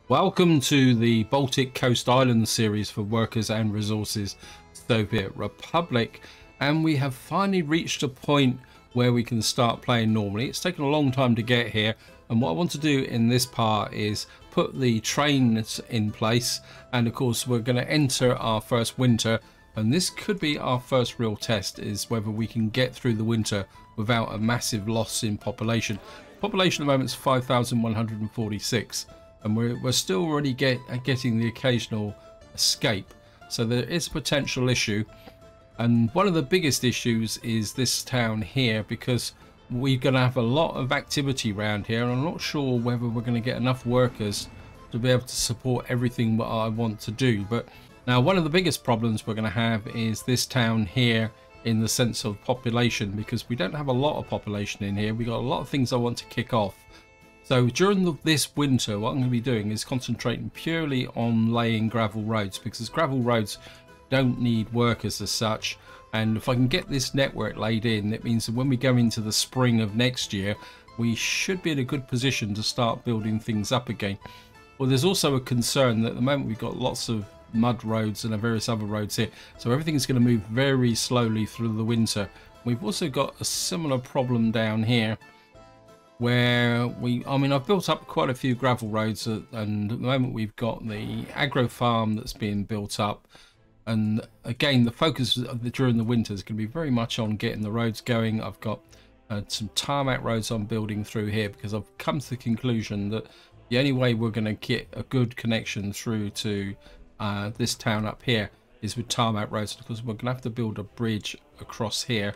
Welcome to the Baltic Coast Island series for Workers and Resources Soviet Republic, and we have finally reached a point where we can start playing normally. It's taken a long time to get here, and what I want to do in this part is put the trains in place, and of course we're going to enter our first winter, and this could be our first real test, is whether we can get through the winter without a massive loss in population. Population at the moment is 5,146. And we're still already getting the occasional escape, so there is a potential issue. And one of the biggest issues is this town here, because we're going to have a lot of activity around here, and I'm not sure whether we're going to get enough workers to be able to support everything that I want to do. But now one of the biggest problems we're going to have is this town here in the sense of population, because we don't have a lot of population in here. We got a lot of things I want to kick off. So during this winter, what I'm going to be doing is concentrating purely on laying gravel roads, because gravel roads don't need workers as such. And if I can get this network laid in, it means that when we go into the spring of next year, we should be in a good position to start building things up again. Well, there's also a concern that at the moment we've got lots of mud roads and various other roads here, so everything's going to move very slowly through the winter. We've also got a similar problem down here, where I've built up quite a few gravel roads, and at the moment we've got the agro farm that's being built up, and again the focus during the winter is going to be very much on getting the roads going. I've got some tarmac roads I'm building through here, because I've come to the conclusion that the only way we're going to get a good connection through to this town up here is with tarmac roads, because we're going to have to build a bridge across here.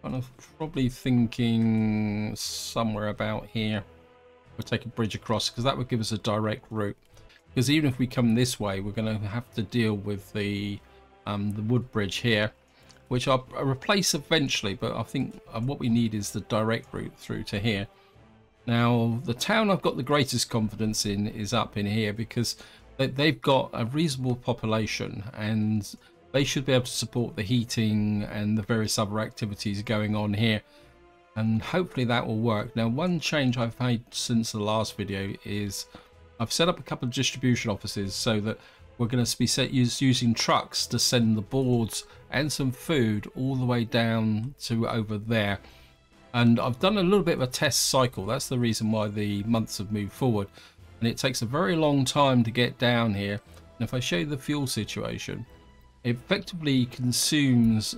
I'm probably thinking somewhere about here. We'll take a bridge across, because that would give us a direct route. Because even if we come this way, we're going to have to deal with the wood bridge here, which I'll replace eventually. But I think what we need is the direct route through to here. Now, the town I've got the greatest confidence in is up in here, because they've got a reasonable population, and they should be able to support the heating and the various other activities going on here, and hopefully that will work. Now, one change I've made since the last video is I've set up a couple of distribution offices, so that we're going to be using trucks to send the boards and some food all the way down to over there. And I've done a little bit of a test cycle. That's the reason why the months have moved forward, and it takes a very long time to get down here. And if I show you the fuel situation, it effectively consumes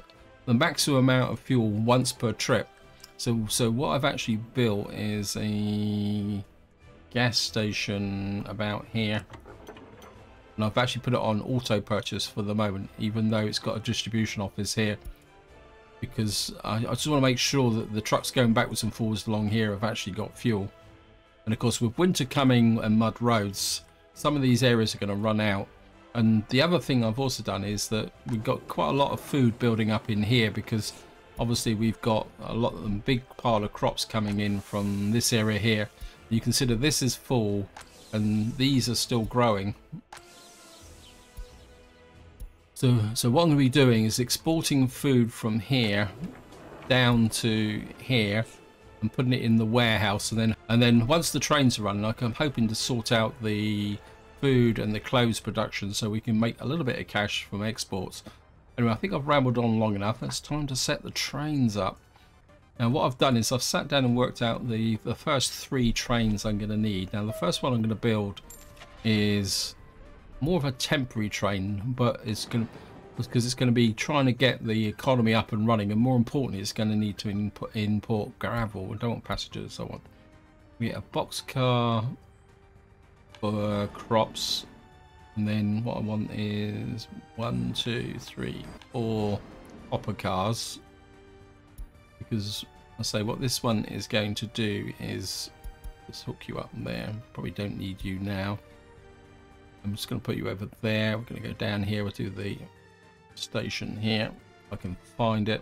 the maximum amount of fuel once per trip. So what I've actually built is a gas station about here, and I've actually put it on auto purchase for the moment, even though it's got a distribution office here, because I just want to make sure that the trucks going backwards and forwards along here have actually got fuel. And of course, with winter coming and mud roads, some of these areas are going to run out. And the other thing I've also done is that we've got quite a lot of food building up in here, because obviously we've got a lot of them, big pile of crops coming in from this area here. You consider this is full and these are still growing. So what I'm going to be doing is exporting food from here down to here and putting it in the warehouse, and then once the trains are running, I'm hoping to sort out the food and the clothes production, so we can make a little bit of cash from exports. Anyway, I think I've rambled on long enough. It's time to set the trains up. Now, what I've done is I've sat down and worked out the first 3 trains I'm going to need. Now, the first one I'm going to build is more of a temporary train, but it's going to, because it's going to be trying to get the economy up and running, and more importantly, it's going to need to import gravel. I don't want passengers. I want we get a boxcar for crops, and then what I want is 1, 2, 3, 4 hopper cars, because I say what this one is going to do is just hook you up there. Probably don't need you now. I'm just going to put you over there. We're going to go down here. We'll do the station here if I can find it.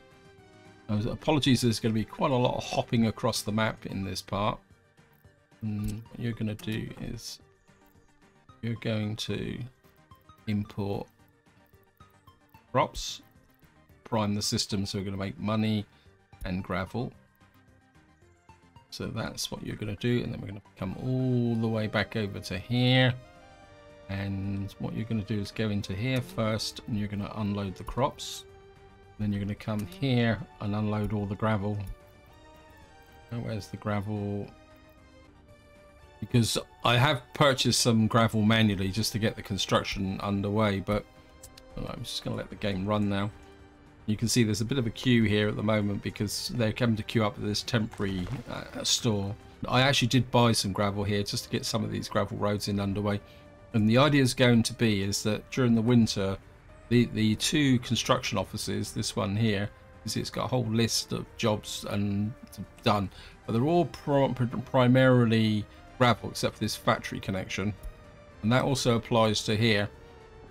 Apologies, there's going to be quite a lot of hopping across the map in this part. And what you're going to do is you're going to import crops, prime the system, so we're going to make money and gravel. So that's what you're going to do, and then we're going to come all the way back over to here. And what you're going to do is go into here first, and you're going to unload the crops. Then you're going to come here and unload all the gravel. Oh, where's the gravel? Because I have purchased some gravel manually just to get the construction underway, but I'm just going to let the game run now. You can see there's a bit of a queue here at the moment because they're coming to queue up at this temporary store. I actually did buy some gravel here just to get some of these gravel roads in underway. And the idea is going to be is that during the winter, the two construction offices, this one here, it's got a whole list of jobs and done, but they're all primarily gravel except for this factory connection, and that also applies to here.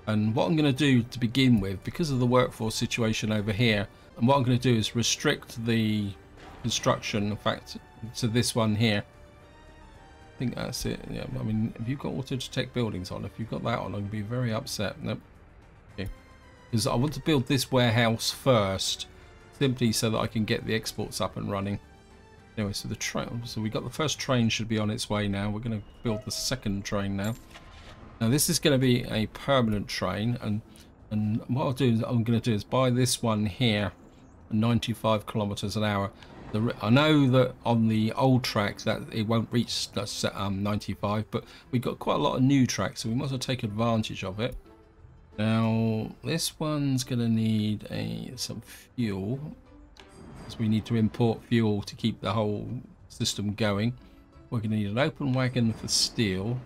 And what I'm going to do to begin with, because of the workforce situation over here, and what I'm going to do is restrict the construction, in fact, to this one here. I think that's it. Yeah, I mean, if you've got auto detect buildings on, if you've got that on, I'm going to be very upset. Nope. Okay. Because I want to build this warehouse first, simply so that I can get the exports up and running. Anyway, so the train, so we got the first train should be on its way now. We're going to build the second train now. Now this is going to be a permanent train, and what I'll do is I'm going to do is buy this one here, 95 kilometers an hour. I know that on the old tracks that it won't reach 95, but we've got quite a lot of new tracks, so we must take advantage of it. Now this one's going to need some fuel, because we need to import fuel to keep the whole system going. We're going to need an open wagon for steel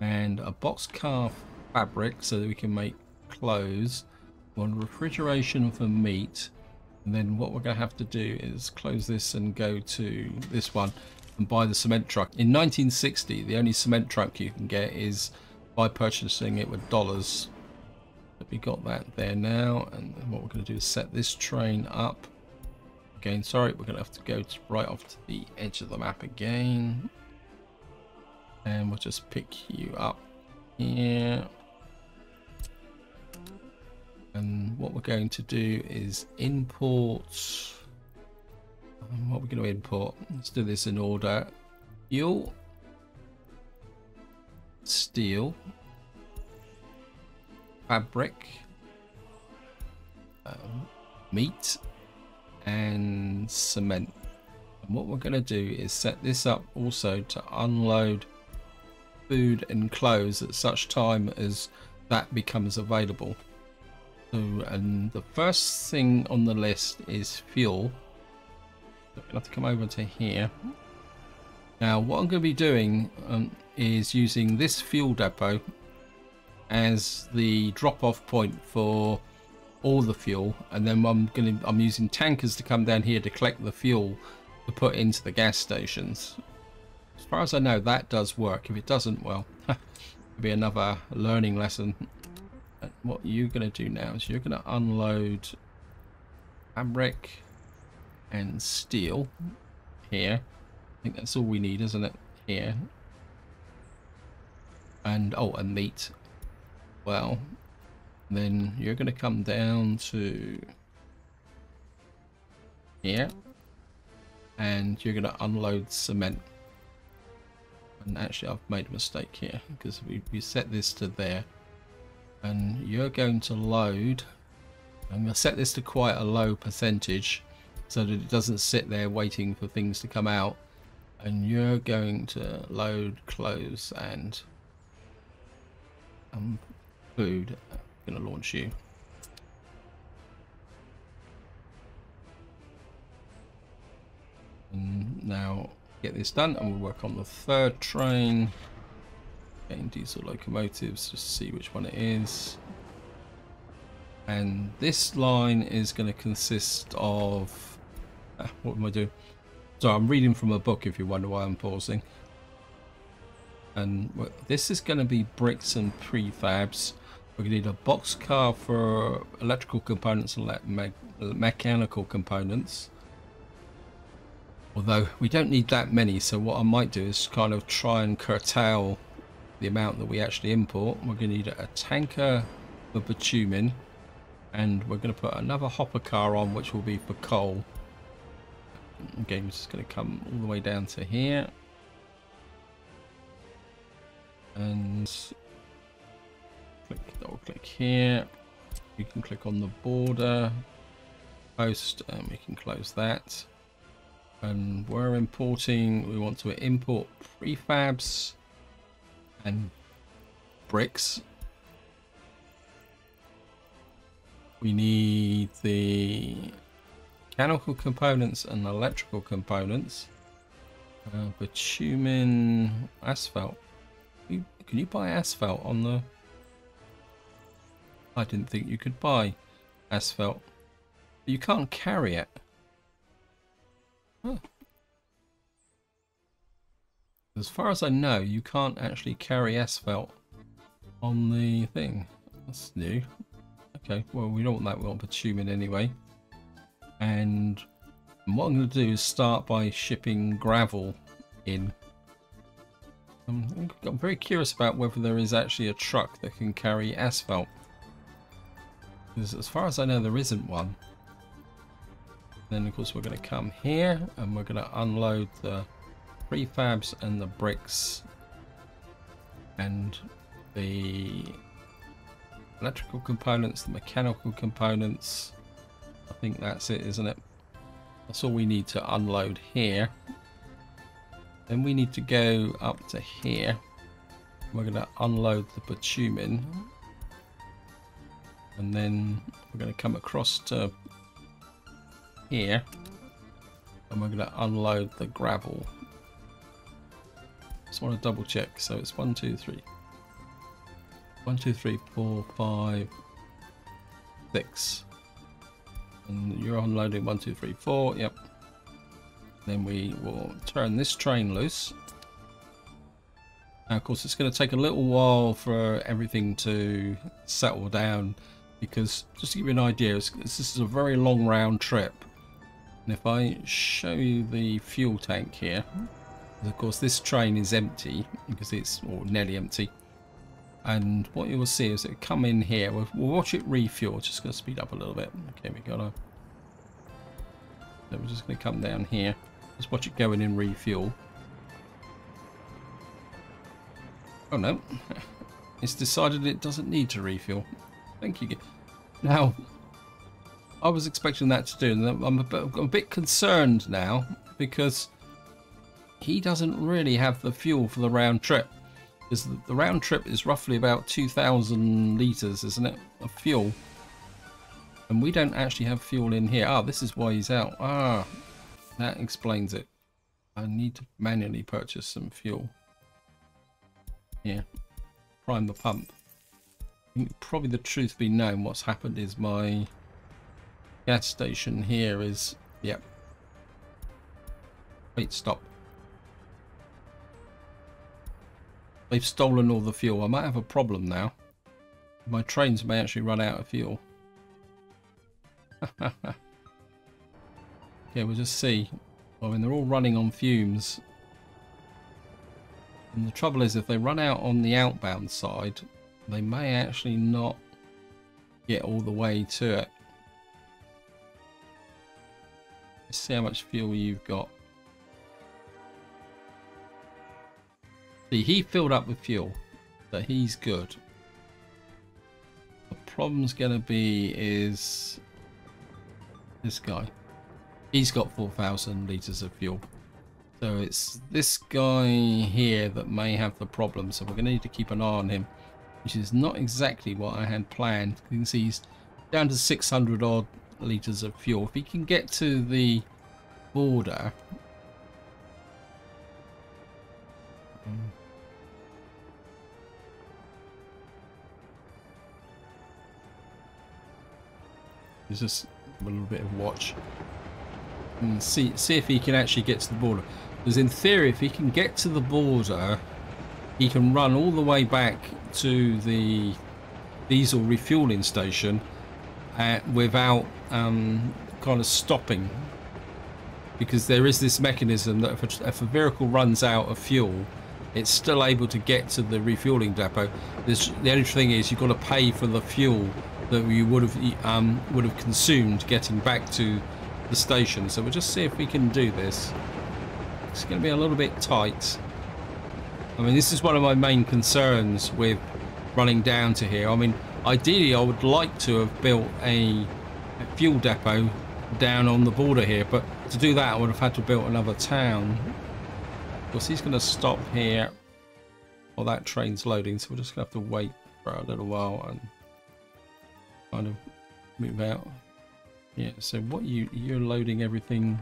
and a boxcar fabric so that we can make clothes, one refrigeration for meat. And then what we're going to have to do is close this and go to this one and buy the cement truck. In 1960, the only cement truck you can get is by purchasing it with dollars. But we got that there now, and what we're going to do is set this train up. Again, sorry, we're going to have to go right off to the edge of the map again. And we'll just pick you up here. And what we're going to do is import. What we're going to import, let's do this in order. Fuel, steel, fabric, meat, and cement. And what we're going to do is set this up also to unload food and clothes at such time as that becomes available. So, and the first thing on the list is fuel. So we're going to have to come over to here. Now what I'm going to be doing is using this fuel depot as the drop-off point for all the fuel, and then I'm using tankers to come down here to collect the fuel to put into the gas stations. As far as I know, that does work. If it doesn't, well, it'll be another learning lesson. And what you're going to do now is you're going to unload fabric and steel here. I think that's all we need, isn't it? Here. And oh, and meat. Well, then you're going to come down to here, and you're going to unload cement. And actually I've made a mistake here, because we set this to there, and you're going to load. I'm going to set this to quite a low percentage so that it doesn't sit there waiting for things to come out, and you're going to load clothes and food. I'm going to launch you. And now get this done, and we'll work on the third train. Getting diesel locomotives, just see which one it is. And this line is going to consist of what am I doing? So I'm reading from a book, if you wonder why I'm pausing. And this is going to be bricks and prefabs. We're going to need a boxcar for electrical components and mechanical components. Although we don't need that many, so what I might do is kind of try and curtail the amount that we actually import. We're going to need a tanker for bitumen, and we're going to put another hopper car on, which will be for coal. Okay, we're just going to come all the way down to here. And double click here. We can click on the border post and we can close that. And we're importing, we want to import prefabs and bricks. We need the mechanical components and electrical components. Bitumen, asphalt. Can you buy asphalt on the... I didn't think you could buy asphalt. You can't carry it. Huh. As far as I know, you can't actually carry asphalt on the thing. That's new. Okay, well, we don't want that. We want bitumen anyway. And what I'm going to do is start by shipping gravel in. I'm very curious about whether there is actually a truck that can carry asphalt. Because as far as I know, there isn't one. Then of course we're going to come here and we're going to unload the prefabs and the bricks and the electrical components, the mechanical components. I think that's it, isn't it? That's all we need to unload here. Then we need to go up to here. We're going to unload the bitumen. And then we're going to come across to here and we're going to unload the gravel. Just want to double check. So it's 1 2 3 1 2 3 4 5 6 and you're unloading 1 2 3 4. Yep. Then we will turn this train loose. Now of course it's going to take a little while for everything to settle down, because just to give you an idea, this is a very long round trip. And if I show you the fuel tank here, of course this train is empty because it's nearly empty. And what you will see is it come in here. We'll watch it refuel. Just going to speed up a little bit. Okay, we got to. So we're just going to come down here. Just watch it go in and refuel. Oh no, it's decided it doesn't need to refuel. Thank you. Now, I was expecting that to do, and I'm a bit concerned now because he doesn't really have the fuel for the round trip. Because the round trip is roughly about 2,000 litres, isn't it, of fuel? And we don't actually have fuel in here. Ah, this is why he's out. Ah, that explains it. I need to manually purchase some fuel. Here, prime the pump. I think probably the truth be known, what's happened is my gas station here is, yep. Wait, stop. They've stolen all the fuel. I might have a problem now. My trains may actually run out of fuel. Okay, we'll just see. I mean, they're all running on fumes. And the trouble is, if they run out on the outbound side, they may actually not get all the way to it. Let's see how much fuel you've got. See, he filled up with fuel, so he's good. The problem's gonna be is this guy. He's got 4,000 litres of fuel. So it's this guy here that may have the problem, so we're going to need to keep an eye on him, which is not exactly what I had planned. You can see he's down to 600 odd litres of fuel. If he can get to the border, there's just a little bit of watch and see if he can actually get to the border. Because in theory, if he can get to the border, he can run all the way back to the diesel refueling station without kind of stopping. Because there is this mechanism that if a vehicle runs out of fuel, it's still able to get to the refueling depot. The only thing is you've got to pay for the fuel that you would have consumed getting back to the station. So we'll just see if we can do this. It's going to be a little bit tight. I mean, this is one of my main concerns with running down to here. I mean, ideally I would like to have built a fuel depot down on the border here, but to do that I would have had to build another town. Of course, he's going to stop here while that train's loading, so we're just going to have to wait for a little while and kind of move out. Yeah, so what you're loading everything.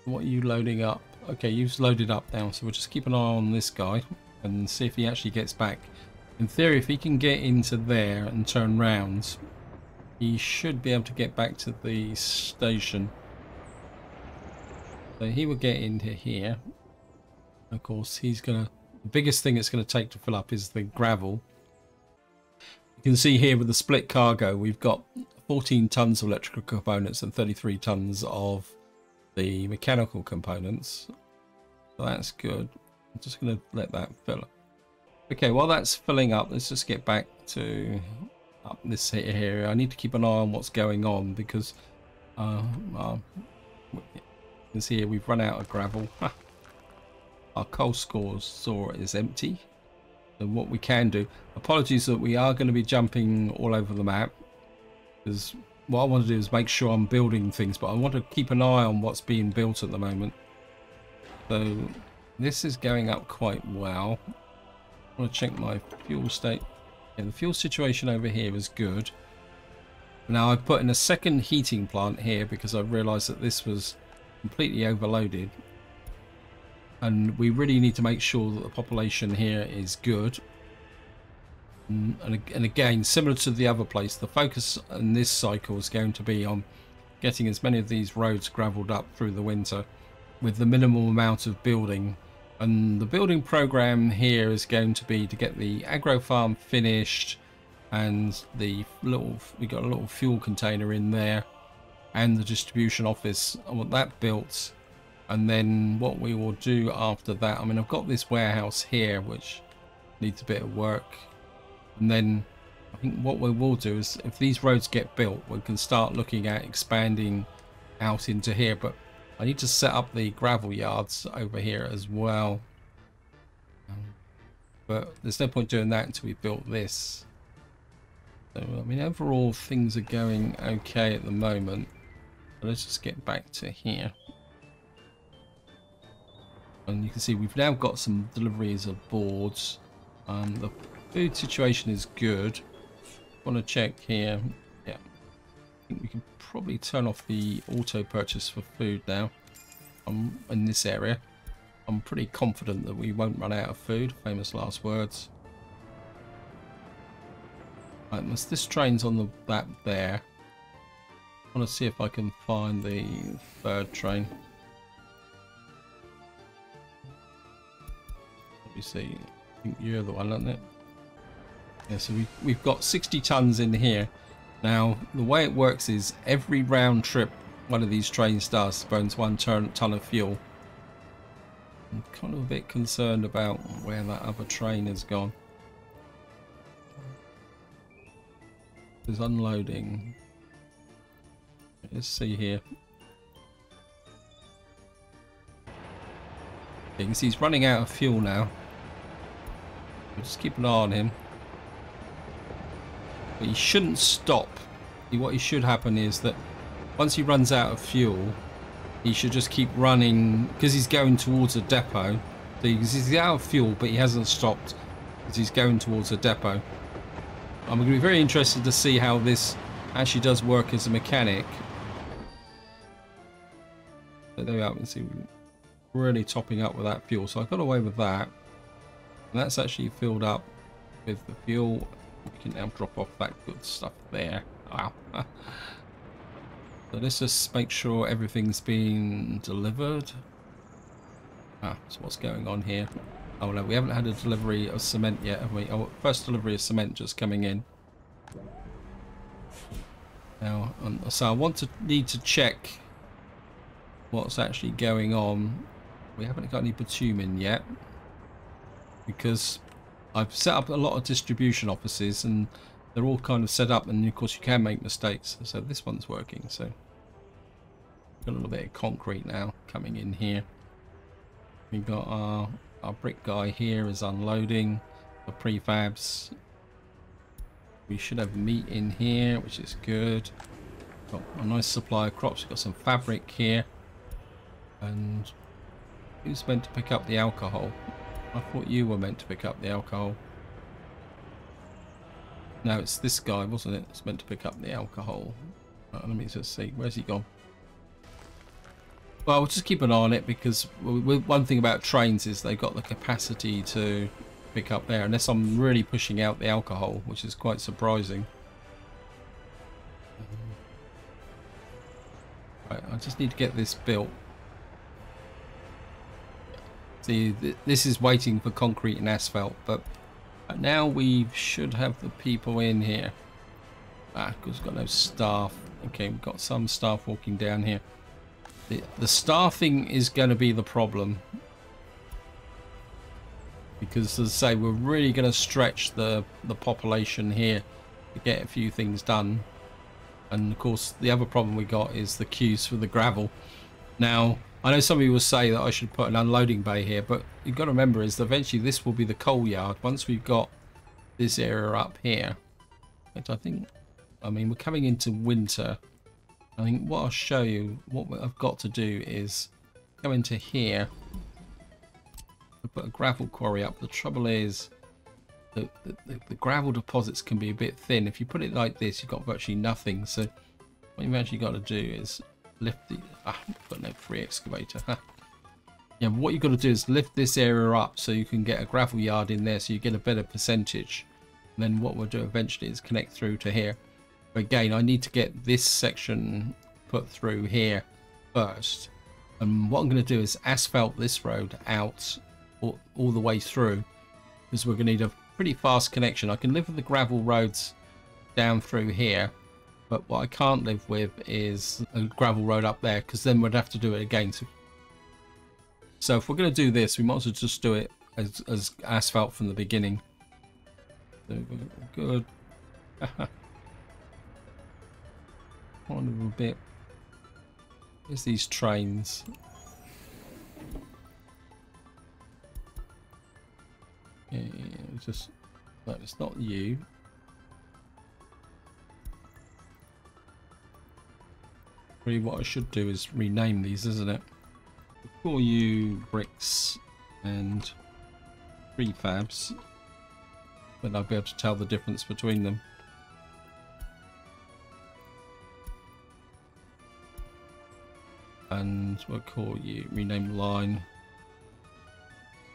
What are you loading up? Okay, you've loaded up now, so we'll just keep an eye on this guy and see if he actually gets back. In theory, if he can get into there and turn round, he should be able to get back to the station. So he will get into here. Of course, he's gonna. The biggest thing it's going to take to fill up is the gravel. You can see here with the split cargo, we've got 14 tons of electrical components and 33 tons of the mechanical components. So that's good. I'm just going to let that fill up. Okay, while that's filling up, let's just get back to up this area. I need to keep an eye on what's going on because you can see here we've run out of gravel. Our coal store is empty. So what we can do, apologies that we are going to be jumping all over the map, because what I want to do is make sure I'm building things, but I want to keep an eye on what's being built at the moment. So this is going up quite well. I want to check my fuel state. Yeah, the fuel situation over here is good. Now I've put in a second heating plant here because I realized that this was completely overloaded. And we really need to make sure that the population here is good. And again, similar to the other place, the focus in this cycle is going to be on getting as many of these roads gravelled up through the winter with the minimal amount of building. And the building program here is going to be to get the agro farm finished, and we got a little fuel container in there, and the distribution office. I want that built. And then what we will do after that, I mean, I've got this warehouse here which needs a bit of work, and then I think what we will do is if these roads get built, we can start looking at expanding out into here. But I need to set up the gravel yards over here as well, but there's no point doing that until we built this. So I mean, overall things are going okay at the moment. So let's just get back to here. And you can see we've now got some deliveries of boards. The food situation is good. Want to check here. Yeah, I think we can probably turn off the auto purchase for food now. In this area, I'm pretty confident that we won't run out of food. Famous last words. Right, this train's on that there. I want to see if I can find the third train. You see, I think you're the one, aren't it? Yeah, so we've got 60 tons in here. Now the way it works is every round trip one of these trains does burns 1 ton of fuel. I'm kind of a bit concerned about where that other train has gone. There's unloading. Let's see here. You can see he's running out of fuel now. We'll just keep an eye on him. But he shouldn't stop. What he should happen is that once he runs out of fuel, he should just keep running because he's going towards a depot. So he's out of fuel, but he hasn't stopped because he's going towards a depot. I'm going to be very interested to see how this actually does work as a mechanic. But there we are. You can see we're really topping up with that fuel. So I got away with that. And that's actually filled up with the fuel. We can now drop off that good stuff there. Wow. So let's just make sure everything's been delivered. So what's going on here? Oh no, we haven't had a delivery of cement yet, have we? Oh, first delivery of cement just coming in. Now, so I need to check what's actually going on. We haven't got any bitumen yet, because I've set up a lot of distribution offices, and they're all kind of set up, and of course you can make mistakes. So this one's working. So got a little bit of concrete now coming in here. We've got our brick guy here is unloading the prefabs. We should have meat in here, which is good. Got a nice supply of crops. We've got some fabric here. And who's meant to pick up the alcohol? I thought you were meant to pick up the alcohol. No, it's this guy, wasn't it? It's meant to pick up the alcohol. Let me just see. Where's he gone? Well, we'll just keep an eye on it, because one thing about trains is they've got the capacity to pick up there, unless I'm really pushing out the alcohol, which is quite surprising. Right, I just need to get this built. See, this is waiting for concrete and asphalt, but now we should have the people in here. Because we've got no staff. Okay, we've got some staff walking down here. The staffing is going to be the problem, because, as I say, we're really going to stretch the population here to get a few things done. And of course the other problem we got is the queues for the gravel. Now I know some of you will say that I should put an unloading bay here, but you've got to remember is that eventually this will be the coal yard once we've got this area up here. Which I mean we're coming into winter. I think what I'll show you, what I've got to do is go into here and put a gravel quarry up. The trouble is the gravel deposits can be a bit thin. If you put it like this, you've got virtually nothing. So what you've actually got to do is lift the... I've got no free excavator. Yeah, but what you've got to do is lift this area up so you can get a gravel yard in there, so you get a better percentage. And then what we'll do eventually is connect through to here. Again, I need to get this section put through here first, and what I'm going to do is asphalt this road out all the way through, because we're going to need a pretty fast connection. I can live with the gravel roads down through here, but what I can't live with is a gravel road up there, because then we'd have to do it again. So if we're going to do this, we might as well just do it as asphalt from the beginning. So good. One little bit. There's these trains. Yeah, just no, it's not you. Really, what I should do is rename these, isn't it? We'll call you bricks and prefabs, then I'll be able to tell the difference between them. And we'll call you, rename line,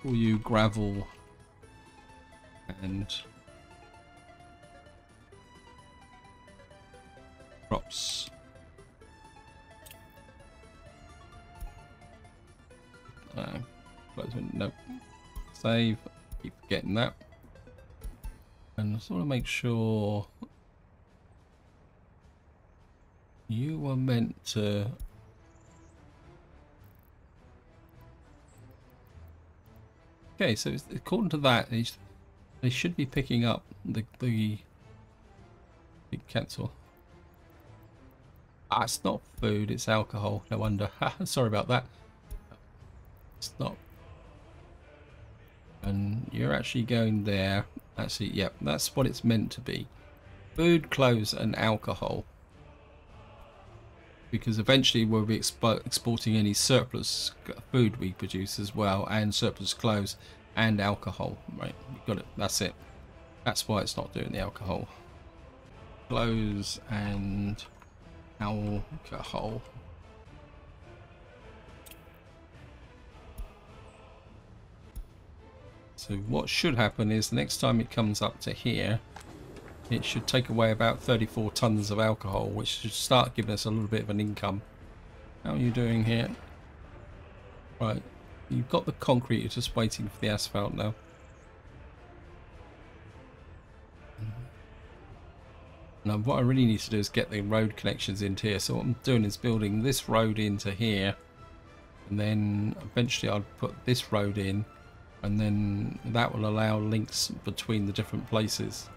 call you gravel and crops. Nope. Save. Keep getting that. And I just want to make sure you were meant to. Okay, so according to that, they should be picking up the big cancel. Ah, it's not food, it's alcohol. No wonder. Sorry about that. It's not. And you're actually going there. Actually, yep, that's what it's meant to be. Food, clothes, and alcohol. Because eventually we'll be exporting any surplus food we produce as well, and surplus clothes and alcohol. Right, you got it. That's it. That's why it's not doing the alcohol. Clothes and alcohol. So what should happen is the next time it comes up to here, it should take away about 34 tons of alcohol, which should start giving us a little bit of an income. How are you doing here? Right, you've got the concrete, you're just waiting for the asphalt now. Now what I really need to do is get the road connections into here. So what I'm doing is building this road into here, and then eventually I'll put this road in, and then that will allow links between the different places.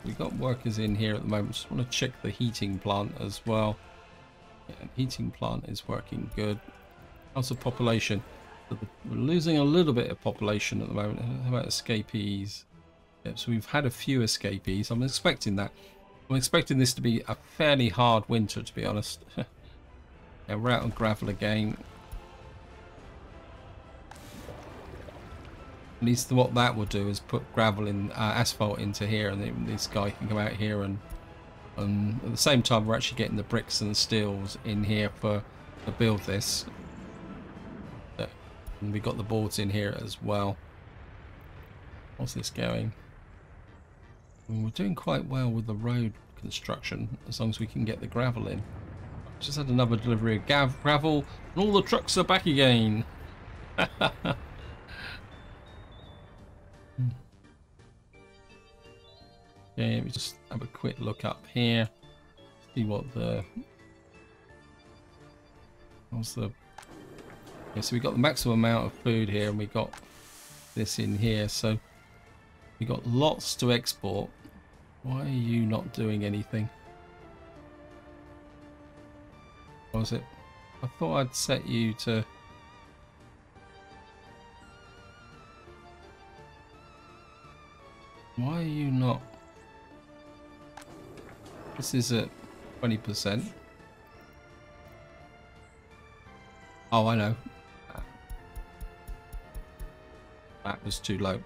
we've got workers in here at the moment. Just want to check the heating plant as well. Yeah, heating plant is working good. How's the population? We're losing a little bit of population at the moment. How about escapees? Yep, so we've had a few escapees. I'm expecting that. I'm expecting this to be a fairly hard winter, to be honest. Yeah, we're out on gravel again. At least what that will do is put gravel in, asphalt into here, and then this guy can come out here and at the same time we're actually getting the bricks and steels in here to build this. And we got the boards in here as well. What's this going? We're doing quite well with the road construction as long as we can get the gravel in. Just had another delivery of gravel and all the trucks are back again. Okay, let me just have a quick look up here. See what what's the... Okay, so we got the maximum amount of food here, and we got this in here, so we got lots to export. Why are you not doing anything? What was it? I thought I'd set you to... Why are you not? This is at 20%. Oh, I know. That was too low.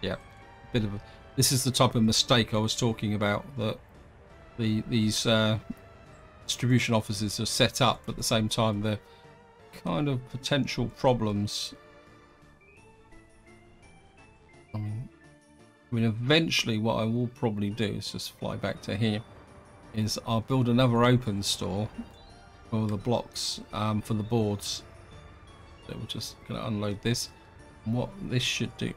Yeah, bit of a... This is the type of mistake I was talking about, that these distribution offices are set up at the same time. They're kind of potential problems. I mean, eventually what I will probably do is just fly back to here. Is I'll build another open store for the blocks, for the boards. So we're just going to unload this. And what this should do.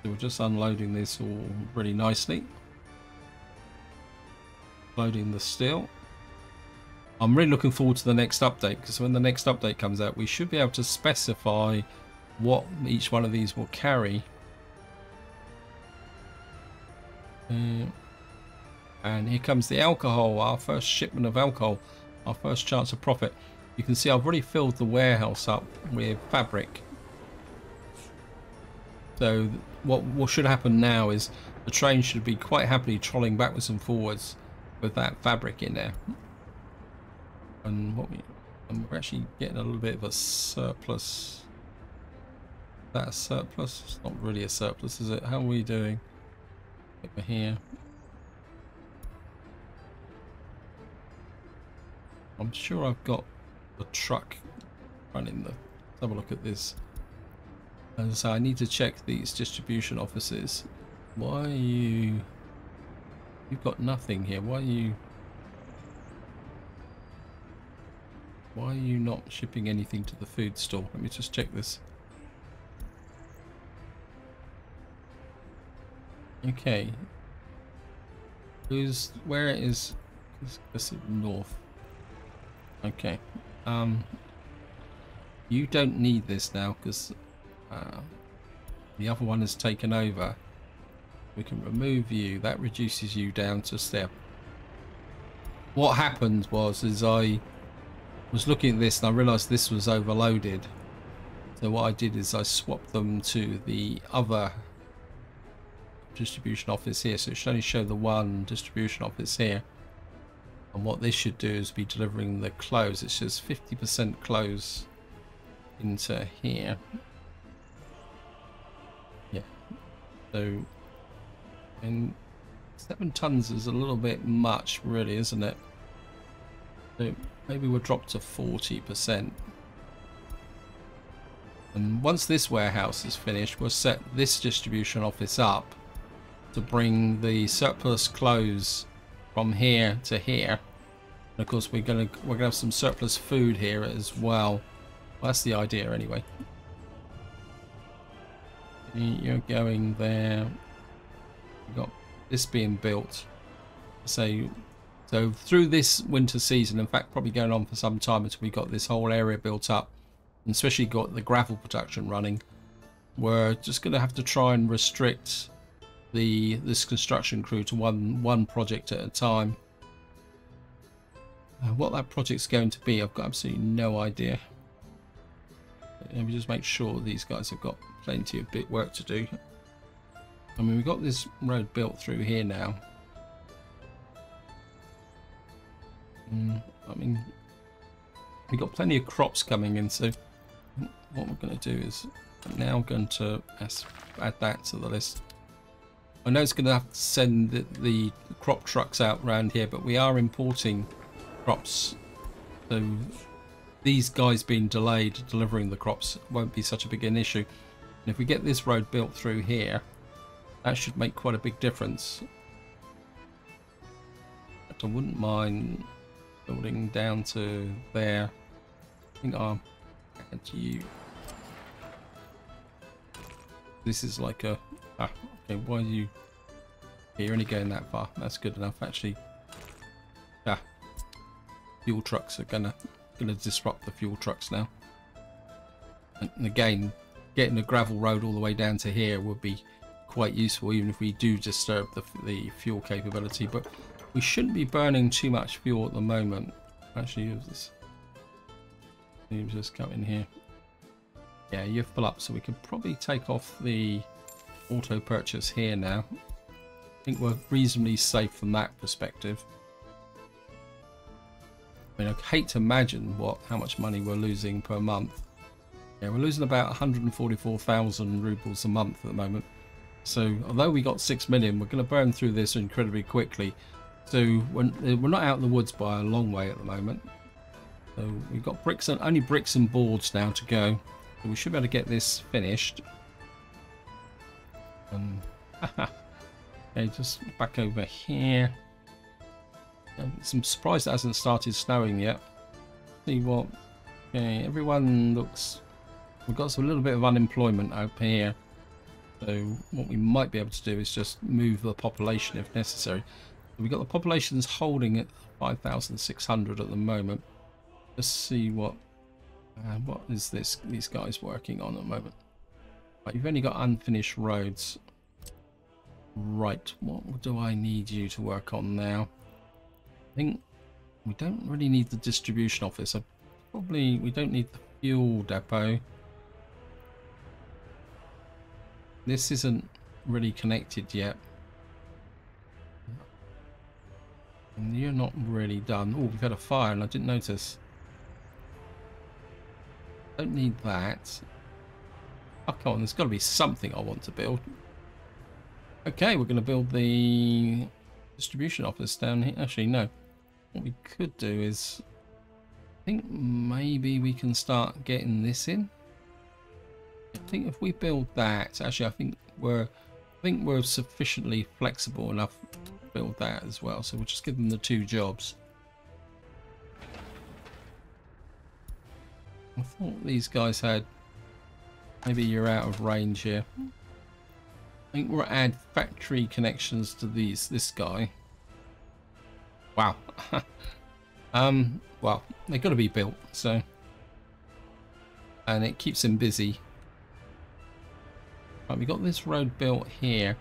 So we're just unloading this all really nicely. Loading the steel. I'm really looking forward to the next update, because when the next update comes out, we should be able to specify what each one of these will carry. And here comes the alcohol, our first shipment of alcohol, our first chance of profit. You can see I've already filled the warehouse up with fabric. So what should happen now is the train should be quite happily trolling backwards and forwards with that fabric in there. And we're actually getting a little bit of a surplus. Is that a surplus? It's not really a surplus, is it? How are we doing over here? I'm sure I've got the truck running the... Let's have a look at this. And so I need to check these distribution offices. Why are you... You've got nothing here. Why are you not shipping anything to the food store? Let me just check this. Okay. Where it is? This is north. Okay. You don't need this now because the other one has taken over. We can remove you. That reduces you down to step. What happened was I was looking at this and I realized this was overloaded. So what I did is I swapped them to the other distribution office here. So it should only show the one distribution office here. And what this should do is be delivering the clothes. It says 50% clothes into here. Yeah. So, and 7 tons is a little bit much, really, isn't it? So maybe we'll drop to 40%. And once this warehouse is finished, we'll set this distribution office up to bring the surplus clothes from here to here. And of course we're gonna have some surplus food here as well. That's the idea anyway. You're going there. We've got this being built. So through this winter season, in fact probably going on for some time until we got this whole area built up, and especially got the gravel production running, we're just going to have to try and restrict this construction crew to one project at a time. What that project's going to be, I've got absolutely no idea. Let me just make sure these guys have got plenty of bit work to do. I mean, we've got this road built through here now. I mean, we've got plenty of crops coming in, so what we're going to do is now I'm going to add that to the list. I know it's going to have to send the crop trucks out around here, but we are importing crops, so these guys being delayed delivering the crops won't be such a big an issue. And if we get this road built through here, that should make quite a big difference. But I wouldn't mind building down to there. I think I'll add you. This is like a okay, why are you you're only going that far? That's good enough actually. Fuel trucks are gonna disrupt the fuel trucks now. And again, getting a gravel road all the way down to here would be quite useful, even if we do disturb the fuel capability. But we shouldn't be burning too much fuel at the moment. Actually, you just come in here. Yeah, you're full up, so we can probably take off the auto purchase here now. I think we're reasonably safe from that perspective. I mean, I hate to imagine how much money we're losing per month. Yeah, we're losing about 144,000 rubles a month at the moment. So although we got 6 million, we're going to burn through this incredibly quickly. So we're not out in the woods by a long way at the moment. So we've got only bricks and boards now to go. So we should be able to get this finished. Okay, just back over here. I'm surprised it hasn't started snowing yet. See what? Okay, everyone looks. We've got a little bit of unemployment out here. So what we might be able to do is just move the population if necessary. We've got the population's holding at 5,600 at the moment. Let's see what is these guys working on at the moment. Right, you've only got unfinished roads. Right, what do I need you to work on now? I think we don't really need the distribution office. We don't need the fuel depot. This isn't really connected yet. And you're not really done. Oh, we've had a fire and I didn't notice. Don't need that. Oh, come on, there's got to be something I want to build. Okay, we're going to build the distribution office down here. Actually, no. What we could do is, I think maybe we can start getting this in. I think if we build that, actually, I think we're sufficiently flexible enough to build that as well. So we'll just give them the 2 jobs. I thought these guys had. Maybe you're out of range here. I think we'll add factory connections to this guy. Wow. Well, they've got to be built, so. And it keeps him busy. Right, we got this road built here.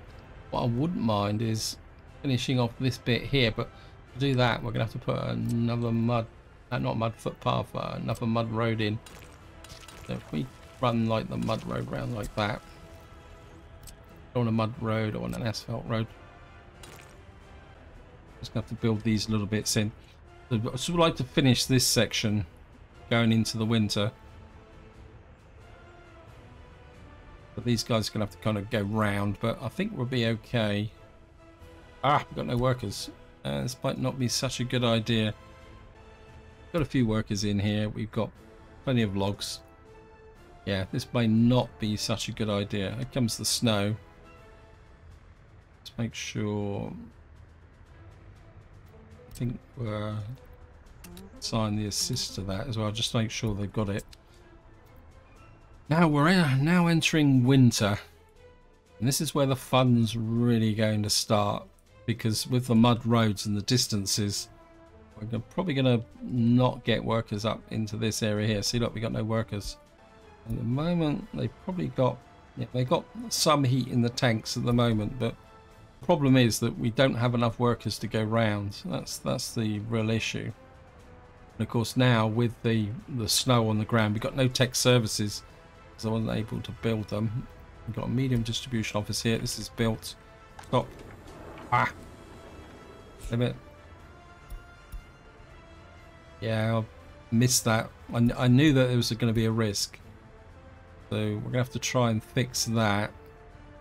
What I wouldn't mind is finishing off this bit here, but to do that, we're gonna have to put another footpath, another mud road in. So if we run like the mud road round like that, on a mud road or on an asphalt road, just gonna have to build these little bits in. So I just would like to finish this section going into the winter. But these guys are gonna have to kind of go round, but I think we'll be okay. We've got no workers. This might not be such a good idea. Got a few workers in here. We've got plenty of logs. Yeah, this may not be such a good idea. Here comes the snow. Let's make sure. I think we're assign the assist to that as well. Just to make sure they've got it. Now we're now entering winter, and this is where the fun's really going to start, because with the mud roads and the distances, we're probably going to not get workers up into this area here. See, look, we got no workers at the moment. They've probably got Yeah, they've got some heat in the tanks at the moment, but the problem is that we don't have enough workers to go round. That's the real issue. And of course now with the snow on the ground, we've got no tech services because I wasn't able to build them. We've got a medium distribution office here. This is built. Stop. Ah. Limit. Yeah, I missed that. I knew that there was going to be a risk. So we're going to have to try and fix that.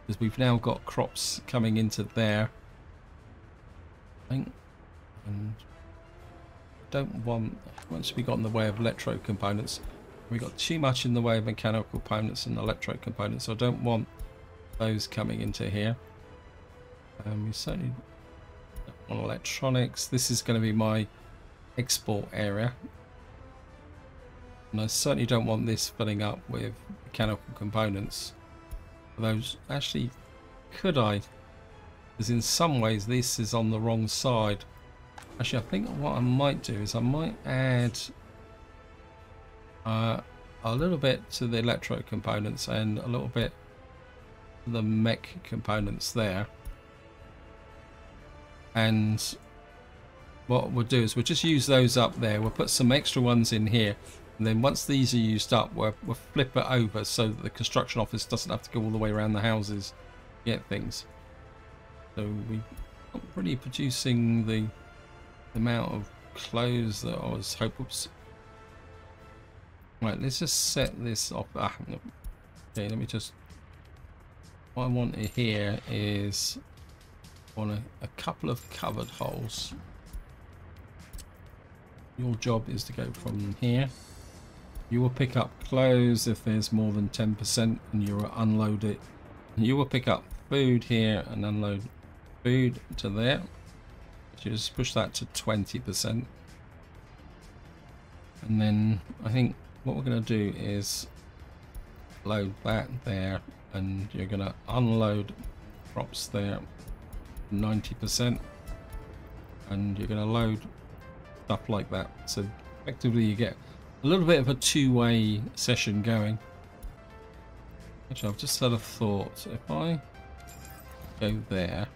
Because we've now got crops coming into there. I think. And don't want... Once we got in the way of electro components, we got too much in the way of mechanical components and electro components. So I don't want those coming into here. We certainly don't want electronics. This is going to be my export area. And I certainly don't want this filling up with mechanical components. Those actually, could I? Because in some ways this is on the wrong side. Actually, I think what I might do is I might add a little bit to the electro components and a little bit to the mech components there. And what we'll do is we'll just use those up there. We'll put some extra ones in here. And then once these are used up, we'll flip it over so that the construction office doesn't have to go all the way around the houses to get things. So we're not really producing the amount of clothes that I was hoping. Right, let's just set this off. No. Okay, let me just... What I want here is I want a couple of covered holes. Your job is to go from here. You will pick up clothes if there's more than 10% and you will unload it. You will pick up food here and unload food to there. So just push that to 20%. And then I think what we're going to do is load that there and you're going to unload crops there 90%. And you're going to load stuff like that. So effectively you get a little bit of a two-way session going. Actually, I've just had a thought. If I go there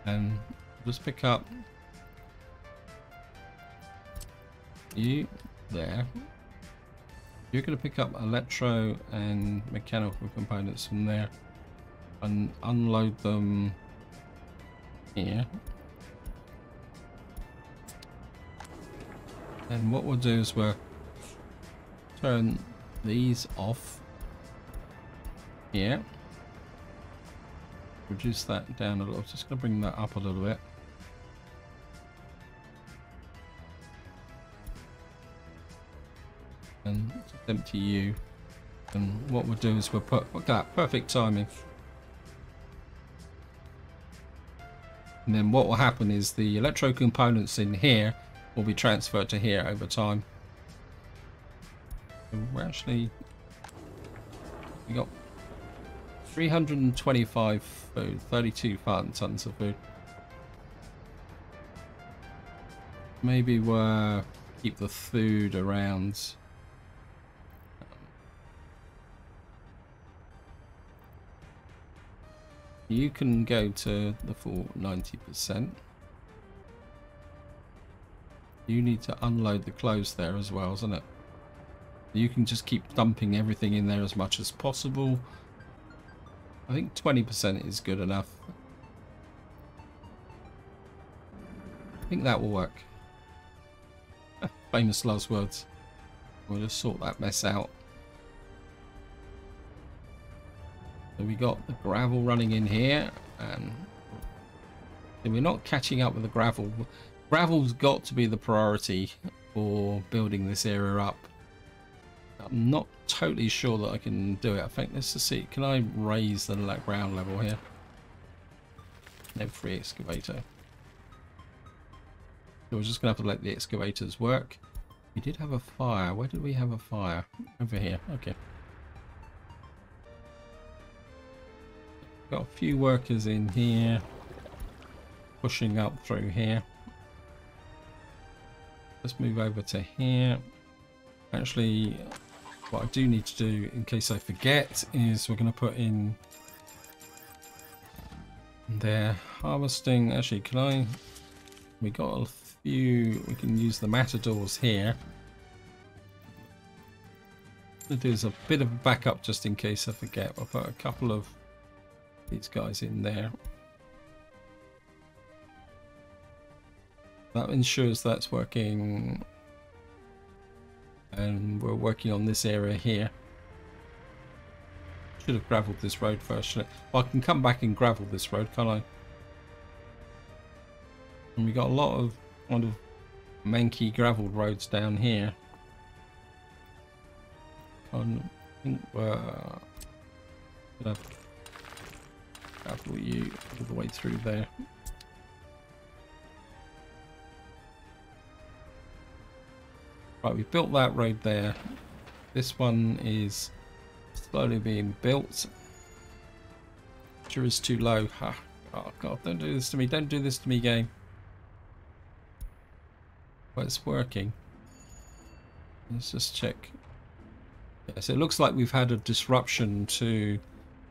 and just pick up you there, you're going to pick up electro and mechanical components from there and unload them here. And what we'll do is we'll turn these off here. Reduce that down a little. Just going to bring that up a little bit. And just empty you. And what we'll do is we'll put, look at that, perfect timing. And then what will happen is the electro components in here will be transferred to here over time. So we're actually, we got 325 food, 32 tons of food. Maybe we'll keep the food around. You can go to the full 90%. You need to unload the clothes there as well, isn't it? You can just keep dumping everything in there as much as possible. I think 20% is good enough. I think that will work. Famous last words. We'll just sort that mess out. So we got the gravel running in here, and we're not catching up with the gravel. Gravel's got to be the priority for building this area up. I'm not totally sure that I can do it. I think let's just see. Can I raise the ground level here? No free excavator. So we're just gonna have to let the excavators work. We did have a fire. Where did we have a fire? Over here. Okay. Got a few workers in here, pushing up through here. Let's move over to here. Actually, What I do need to do, in case I forget, is we're going to put in their harvesting. Actually, can I? We got a few. We can use the matadors here. What I'll do is a bit of a backup just in case I forget. I'll put a couple of these guys in there. That ensures that's working. And we're working on this area here. Should have gravelled this road first. Well, I can come back and gravel this road, can't I? And we got a lot of kind of manky gravelled roads down here. I think we're gonna gravel you all the way through there. Right, we've built that road there. This one is slowly being built. Sure is too low. Oh god, don't do this to me. Don't do this to me, game. But it's working. Let's just check. Yes, it looks like we've had a disruption to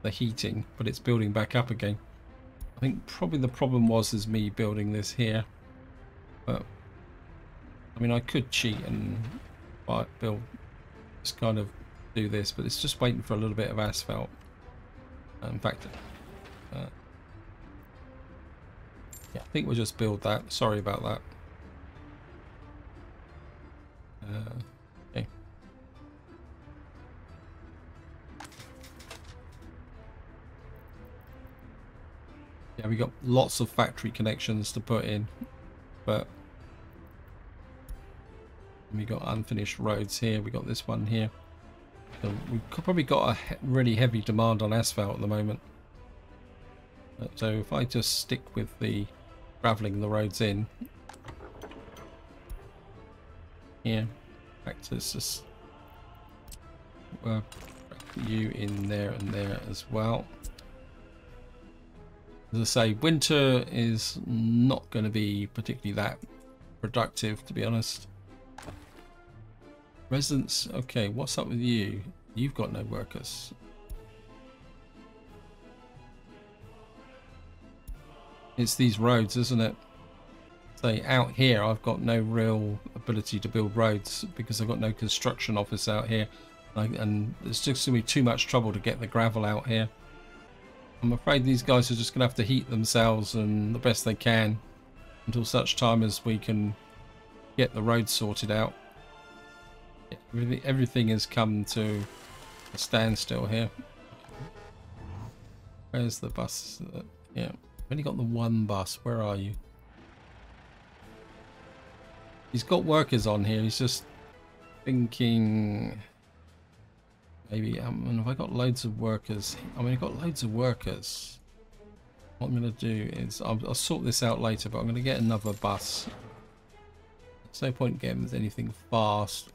the heating, but it's building back up again. I think probably the problem is me building this here. But I mean, I could cheat and build, just kind of do this, but it's just waiting for a little bit of asphalt. In fact, yeah, I think we'll just build that. Sorry about that. Okay. Yeah, we got lots of factory connections to put in, but we got unfinished roads here. We got this one here. So we've probably got a really heavy demand on asphalt at the moment. So if I just stick with the gravelling the roads in here, in fact, let's just put you in there and there as well. As I say, winter is not going to be particularly that productive, to be honest. Residents, okay, what's up with you? You've got no workers. It's these roads, isn't it? Say, out here I've got no real ability to build roads because I've got no construction office out here. And it's just going to be too much trouble to get the gravel out here. I'm afraid these guys are just going to have to heat themselves and the best they can until such time as we can get the roads sorted out. Everything has come to a standstill here. Where's the bus? Yeah, I've only got the one bus. Where are you? He's got workers on here. He's just thinking maybe. Have I got loads of workers? I mean, I've got loads of workers. What I'm going to do is I'll sort this out later, but I'm going to get another bus. There's no point getting anything fast.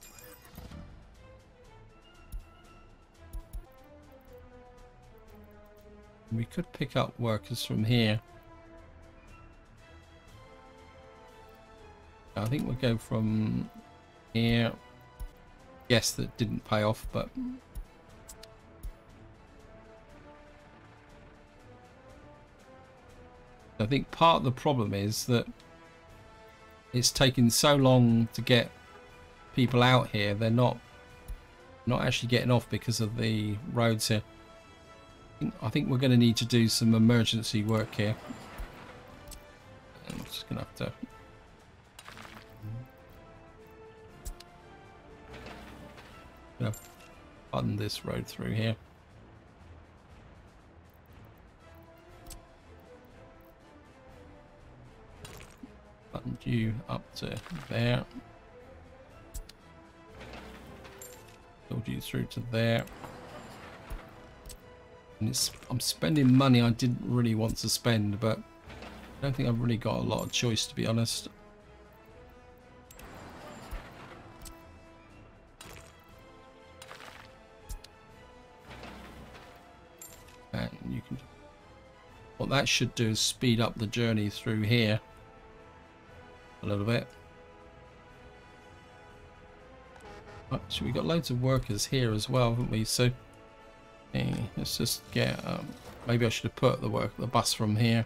We could pick up workers from here. I think we'll go from here. Yes, that didn't pay off, but I think part of the problem is that it's taken so long to get people out here. They're not actually getting off because of the roads here. I think we're going to need to do some emergency work here. I'm just going to have to button this road through here. Button you up to there. Build you through to there. And I'm spending money I didn't really want to spend, but I don't think I've really got a lot of choice, to be honest. And you can. What that should do is speed up the journey through here a little bit. Actually, we got loads of workers here as well, haven't we? So let's just get. Maybe I should have put the bus from here.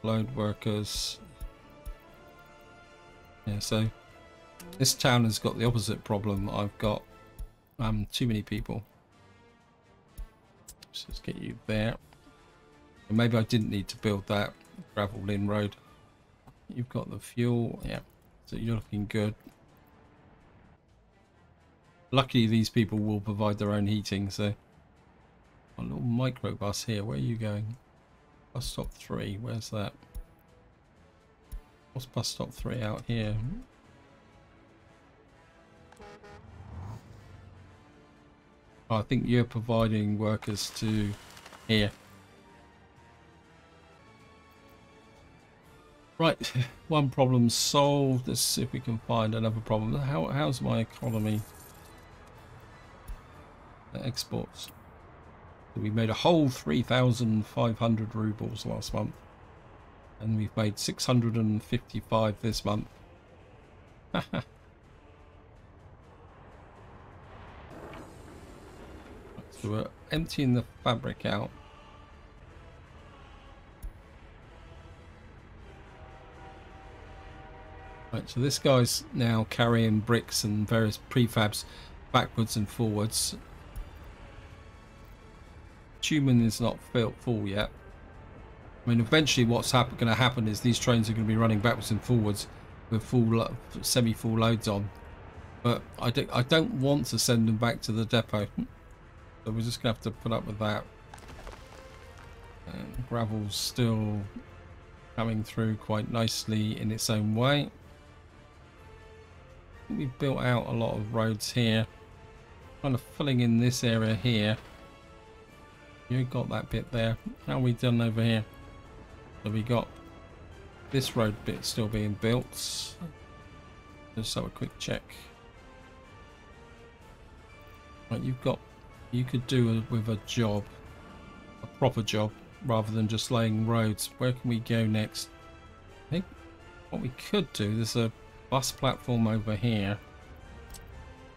Load workers. Yeah, so this town has got the opposite problem. I've got too many people. Let's just get you there. And maybe I didn't need to build that gravel in road. You've got the fuel, yeah. So you're looking good. Luckily, these people will provide their own heating. So a little micro bus here. Where are you going? Bus stop 3. Where's that? What's bus stop 3 out here? Oh, I think you're providing workers to here. Right, one problem solved. Let's see if we can find another problem. How's my economy? Exports. We made a whole 3,500 rubles last month. And we've made 655 this month. So we're emptying the fabric out. Right, so this guy's now carrying bricks and various prefabs backwards and forwards. Tumen is not full yet. I mean, eventually what's going to happen is these trains are going to be running backwards and forwards with semi-full loads on. But I don't want to send them back to the depot. So we're just going to have to put up with that. And gravel's still coming through quite nicely in its own way. We've built out a lot of roads here. Kind of filling in this area here. You got that bit there. How are we done over here? So we got this road bit still being built. Just have a quick check. Right, you could do with a job, a proper job, rather than just laying roads. Where can we go next? I think what we could do, there's a bus platform over here.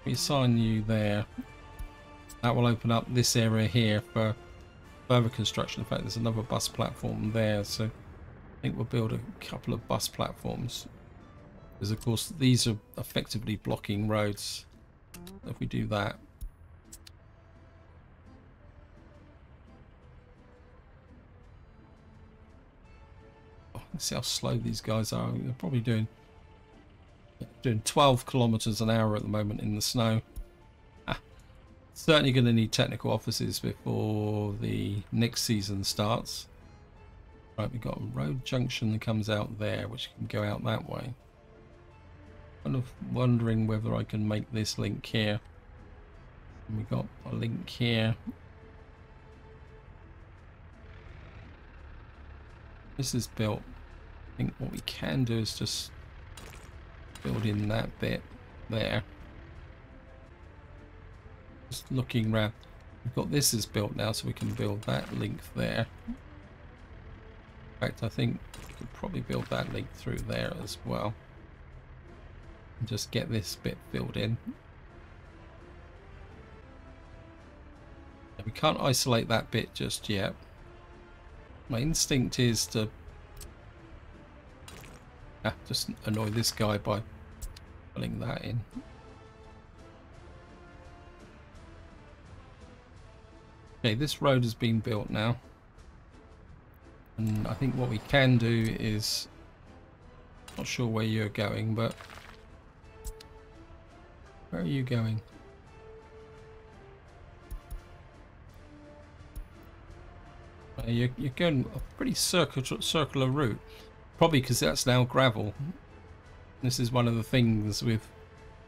We assign you there. That will open up this area here for further construction. In fact, there's another bus platform there, so I think we'll build a couple of bus platforms, because of course these are effectively blocking roads. If we do that, let's see how slow these guys are. They're probably doing 12 kilometers an hour at the moment in the snow. Certainly going to need technical offices before the next season starts. Right, we've got a road junction that comes out there, which can go out that way. Kind of wondering whether I can make this link here. And we've got a link here. This is built. I think what we can do is just build in that bit there. Just looking around, we've got this is built now, so we can build that link there. In fact, I think we could probably build that link through there as well, and just get this bit filled in. We can't isolate that bit just yet. My instinct is to just annoy this guy by filling that in. Okay, this road has been built now, and I think what we can do is, not sure where you're going, but where are you going? You're going a pretty circular route, probably because that's now gravel. This is one of the things with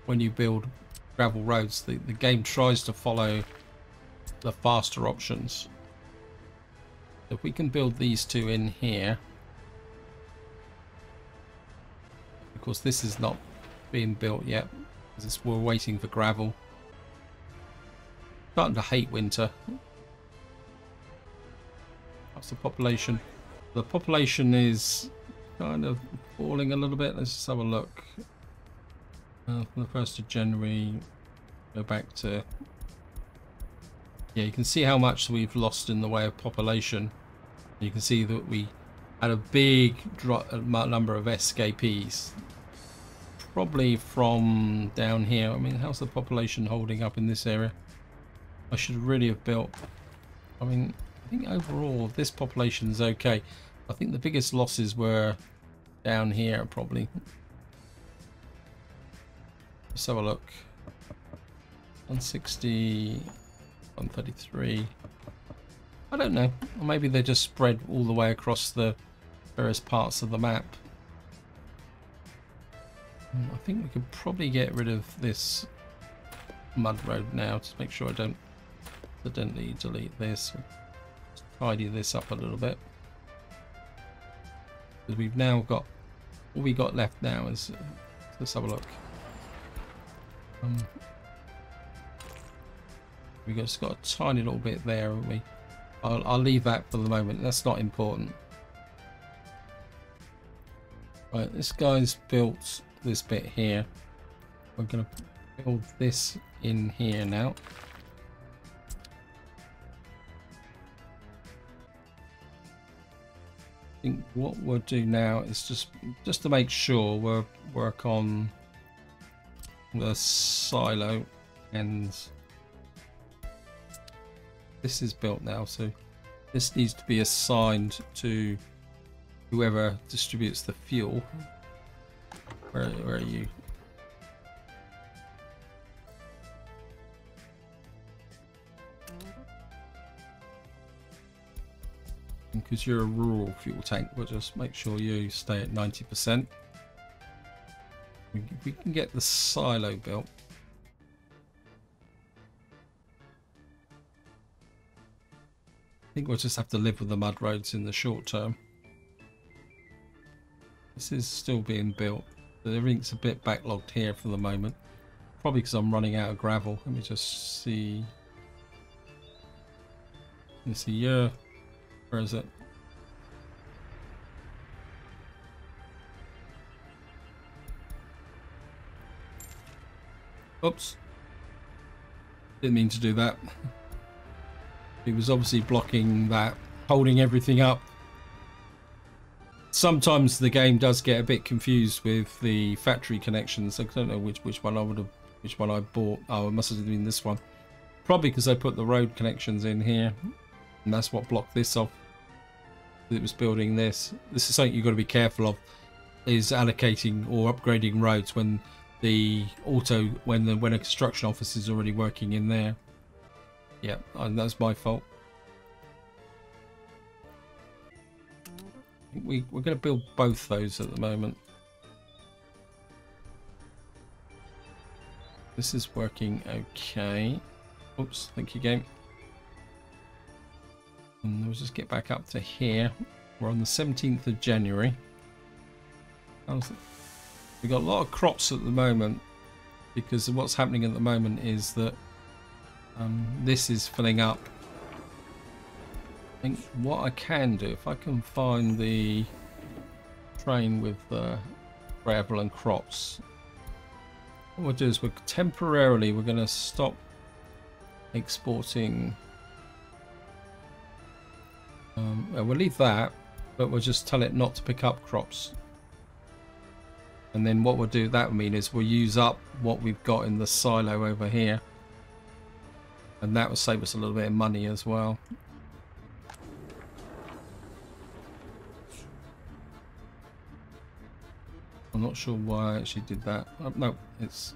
when you build gravel roads, the game tries to follow the faster options. So if we can build these two in here, of course this is not being built yet because we're waiting for gravel. Starting to hate winter. That's the population. The population is kind of falling a little bit. Let's just have a look. From the 1st of January, go back to... Yeah, you can see how much we've lost in the way of population. You can see that we had a big number of escapees. Probably from down here. I mean, how's the population holding up in this area? I should really have built... I mean, I think overall this population is okay. I think the biggest losses were down here probably. Let's have a look. 160, 133. I don't know. Or maybe they just spread all the way across the various parts of the map. I think we could probably get rid of this mud road now to make sure I don't accidentally delete this. Just tidy this up a little bit. Because we've now got, all we got left now is, let's have a look. We just got a tiny little bit there, haven't we? I'll leave that for the moment. That's not important. Right, this guy's built this bit here. We're going to build this in here now. I think what we'll do now is just to make sure we'll work on the silo, and this is built now, so this needs to be assigned to whoever distributes the fuel. Where are you? Because you're a rural fuel tank, we'll just make sure you stay at 90%. We can get the silo built. I think we'll just have to live with the mud roads in the short term. This is still being built. Everything's a bit backlogged here for the moment. Probably because I'm running out of gravel. Let me just see. Let me see. Yeah. Where is it? Oops. Didn't mean to do that. It was obviously blocking that, holding everything up. Sometimes the game does get a bit confused with the factory connections. I don't know which one I bought. Oh, it must have been this one. Probably because I put the road connections in here, and that's what blocked this off. It was building this. This is something you've got to be careful of, is allocating or upgrading roads when when a construction office is already working in there. Yeah, and that's my fault. We're going to build both those at the moment. This is working okay. Oops, thank you, game. And we'll just get back up to here. We're on the 17th of January. We've got a lot of crops at the moment, because what's happening at the moment is that this is filling up. I think what I can do, if I can find the train with gravel and crops, what we'll do is we're going to stop exporting. We'll leave that, but we'll just tell it not to pick up crops. And then what we'll do, that will mean is we'll use up what we've got in the silo over here, and that will save us a little bit of money as well. I'm not sure why I actually did that. No, it's...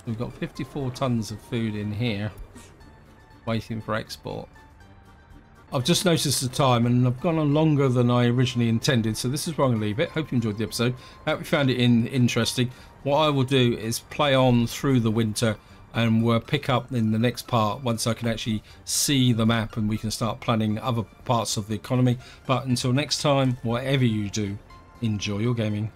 We've got 54 tons of food in here waiting for export. I've just noticed the time and I've gone on longer than I originally intended, so this is where I'm going to leave it. Hope you enjoyed the episode. Hope you found it interesting. What I will do is play on through the winter, and we'll pick up in the next part once I can actually see the map and we can start planning other parts of the economy. But until next time, whatever you do, enjoy your gaming.